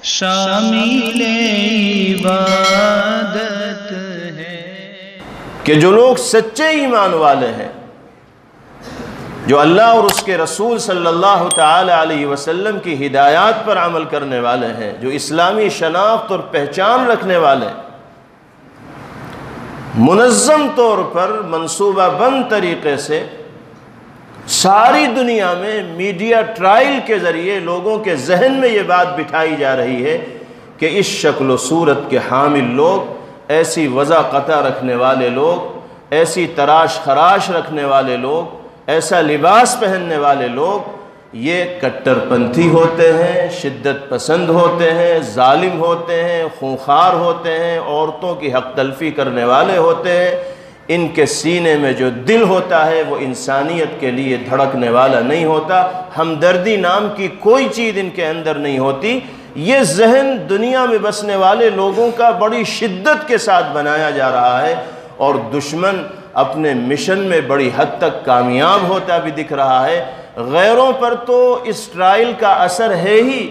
شامل عبادت ہے کہ جو لوگ سچے ایمان والے ہیں، جو اللہ اور اس کے رسول صلی اللہ تعالی علیہ وسلم کی ہدایات پر عمل کرنے والے ہیں، جو اسلامی شناخت اور پہچان رکھنے والے ہیں، منظم طور پر منصوبہ بند طریقے سے ساری دنیا میں میڈیا ٹرائل کے ذریعے لوگوں کے ذہن میں یہ بات بٹھائی جا رہی ہے کہ اس شکل و صورت کے حامل لوگ، ایسی وضع قطع رکھنے والے لوگ، ایسی تراش خراش رکھنے والے لوگ، ایسا لباس پہننے والے لوگ، یہ کٹر پنتھی ہوتے ہیں، شدت پسند ہوتے ہیں، ظالم ہوتے ہیں، خونخوار ہوتے ہیں، عورتوں کی حق تلفی کرنے والے ہوتے ہیں۔ ان کے سینے میں جو دل ہوتا ہے وہ انسانیت کے لیے دھڑکنے والا نہیں ہوتا، ہمدردی نام کی کوئی چیز ان کے اندر نہیں ہوتی۔ یہ ذہن دنیا میں بسنے والے لوگوں کا بڑی شدت کے ساتھ بنایا جا رہا ہے، اور دشمن اپنے مشن میں بڑی حد تک کامیاب ہوتا بھی دکھ رہا ہے۔ غیروں پر تو اس ٹرائل کا اثر ہے ہی،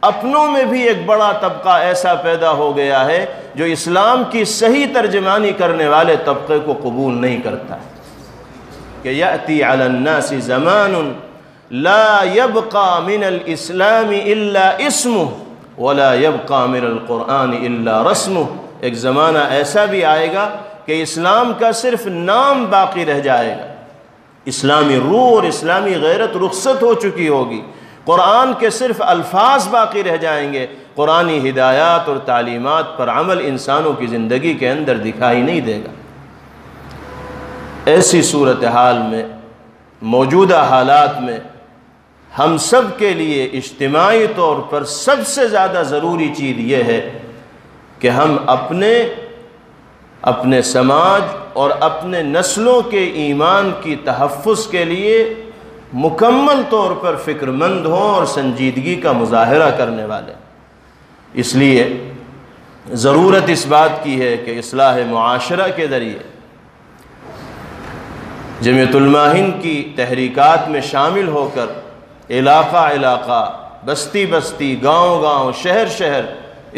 اپنوں میں بھی ایک بڑا طبقہ ایسا پیدا ہو گیا ہے جو اسلام کی صحیح ترجمانی کرنے والے طبقے کو قبول نہیں کرتا ہے کہ یأتی علی الناس زمان لا يبقى من الاسلام الا اسمه ولا يبقى من القرآن الا رسمه۔ ایک زمانہ ایسا بھی آئے گا کہ اسلام کا صرف نام باقی رہ جائے گا، اسلامی روح اور اسلامی غیرت رخصت ہو چکی ہوگی، قرآن کے صرف الفاظ باقی رہ جائیں گے، قرآنی ہدایات اور تعلیمات پر عمل انسانوں کی زندگی کے اندر دکھائی نہیں دے گا۔ ایسی صورتحال میں، موجودہ حالات میں، ہم سب کے لیے اجتماعی طور پر سب سے زیادہ ضروری چیز یہ ہے کہ ہم اپنے سماج اور اپنے نسلوں کے ایمان کی تحفظ کے لیے مکمل طور پر فکر مند ہوں اور سنجیدگی کا مظاہرہ کرنے والے۔ اس لیے ضرورت اس بات کی ہے کہ اصلاح معاشرہ کے ذریعے جمعیت علماء ہند کی تحریکات میں شامل ہو کر علاقہ علاقہ، بستی بستی، گاؤں گاؤں، شہر شہر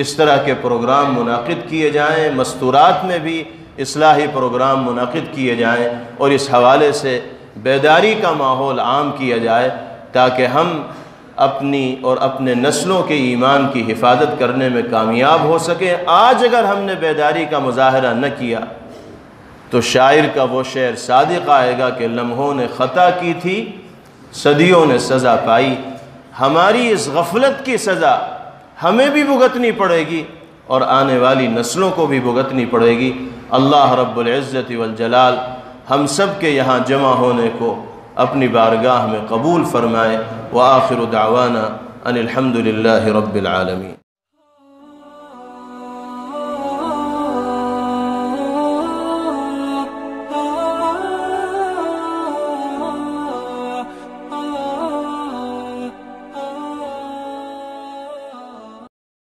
اس طرح کے پروگرام منعقد کیے جائیں، مستورات میں بھی اصلاحی پروگرام منعقد کیے جائیں، اور اس حوالے سے بیداری کا ماحول عام کیا جائے تاکہ ہم اپنی اور اپنے نسلوں کے ایمان کی حفاظت کرنے میں کامیاب ہو سکیں۔ آج اگر ہم نے بیداری کا مظاہرہ نہ کیا تو شاعر کا وہ شعر صادق آئے گا کہ لمحوں نے خطا کی تھی، صدیوں نے سزا پائی۔ ہماری اس غفلت کی سزا ہمیں بھی بھگتنی پڑے گی اور آنے والی نسلوں کو بھی بھگتنی پڑے گی۔ اللہ رب العزت والجلال ہم سب کے یہاں جمع ہونے کو اپنی بارگاہ میں قبول فرمائے۔ وآخر دعوانا ان الحمد للہ رب العالمین۔